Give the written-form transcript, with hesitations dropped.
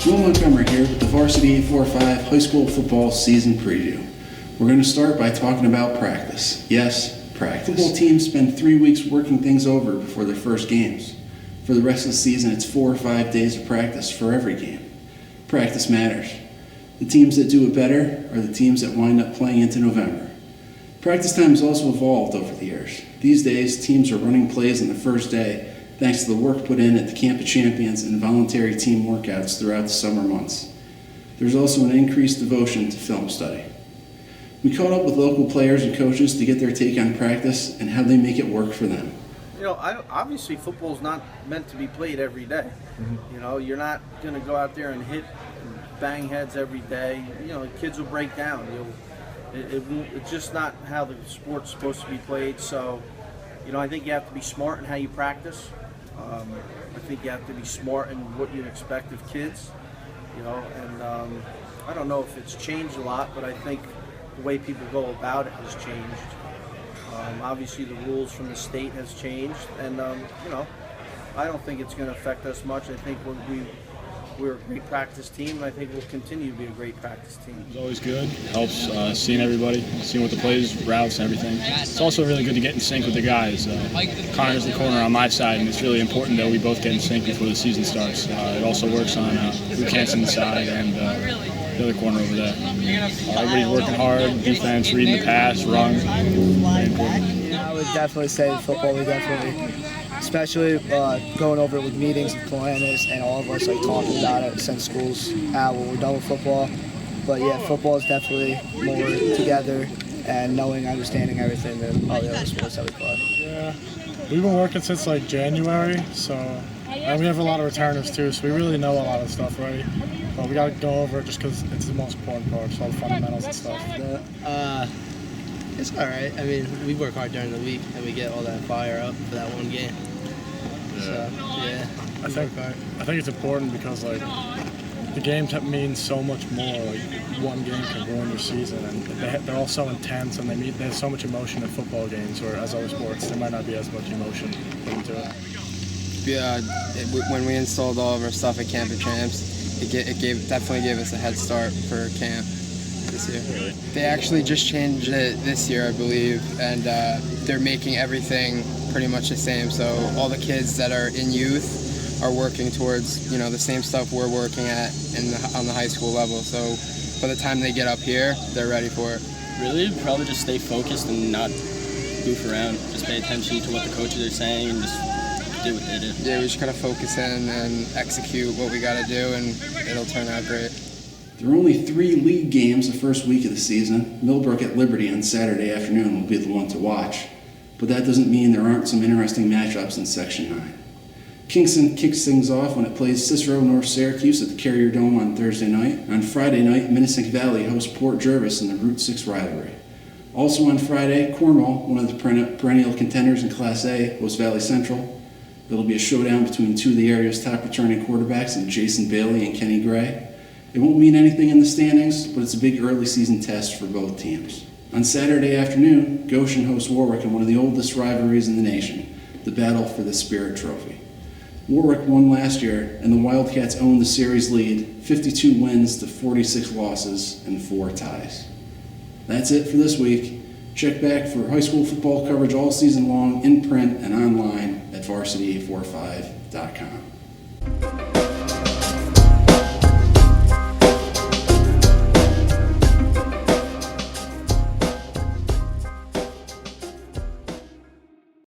Will Montgomery here with the Varsity 845 high school football season preview. We're going to start by talking about practice. Yes, practice. Football teams spend 3 weeks working things over before their first games. For the rest of the season, it's 4 or 5 days of practice for every game. Practice matters. The teams that do it better are the teams that wind up playing into November. Practice time has also evolved over the years. These days, teams are running plays on the first day thanks to the work put in at the Camp of Champions and voluntary team workouts throughout the summer months. There's also an increased devotion to film study. We caught up with local players and coaches to get their take on practice and how they make it work for them. You know, obviously football's not meant to be played every day. You know, you're not going to go out there and hit and bang heads every day. You know, kids will break down. It's just not how the sport's supposed to be played. So, you know, I think you have to be smart in how you practice. I think you have to be smart in what you expect of kids. You know, and I don't know if it's changed a lot, but I think the way people go about it has changed. Obviously, the rules from the state has changed, and you know, I don't think it's going to affect us much. I think we're a great practice team, and I think we'll continue to be a great practice team. It's always good. Helps seeing everybody, seeing what the plays, routes, and everything. It's also really good to get in sync with the guys. Connor's the corner on my side, and it's really important that we both get in sync before the season starts. It also works on Luke Hansen's side and the other corner over there. Everybody's working hard, defense, reading the pass, run. Very important. I would definitely say football, especially going over it with meetings and planners and all of us like talking about it since school's out when we're done with football. But yeah, football is definitely more together and knowing, understanding everything than all the other sports that we play. Yeah, we've been working since like January, so and we have a lot of returners too, so we really know a lot of stuff already. But we got to go over it just because it's the most important part, so all the fundamentals and stuff. It's all right. I mean, we work hard during the week, and we get all that fire up for that one game. So, yeah. I think it's important because like the game means so much more. Like one game can ruin your season, and they're all so intense, and there's so much emotion in football games. Whereas other sports, there might not be as much emotion put into it. Yeah, when we installed all of our stuff at Camp of Champs, it definitely gave us a head start for camp this year. They actually just changed it this year, I believe, and they're making everything pretty much the same. So all the kids that are in youth are working towards, you know, the same stuff we're working at on the high school level. So by the time they get up here, they're ready for it. Really, probably just stay focused and not goof around. Just pay attention to what the coaches are saying and just do what they do. Yeah, we just gotta focus in and execute what we gotta do, and it'll turn out great. There are only 3 league games the first week of the season. Millbrook at Liberty on Saturday afternoon will be the one to watch, but that doesn't mean there aren't some interesting matchups in Section 9. Kingston kicks things off when it plays Cicero North Syracuse at the Carrier Dome on Thursday night. On Friday night, Minnesink Valley hosts Port Jervis in the Route 6 rivalry. Also on Friday, Cornwall, one of the perennial contenders in Class A, hosts Valley Central. It'll be a showdown between 2 of the area's top returning quarterbacks in Jason Bailey and Kenny Gray. It won't mean anything in the standings, but it's a big early season test for both teams. On Saturday afternoon, Goshen hosts Warwick in one of the oldest rivalries in the nation, the battle for the Spirit Trophy. Warwick won last year, and the Wildcats own the series lead, 52 wins to 46 losses and 4 ties. That's it for this week. Check back for high school football coverage all season long in print and online at Varsity845.com.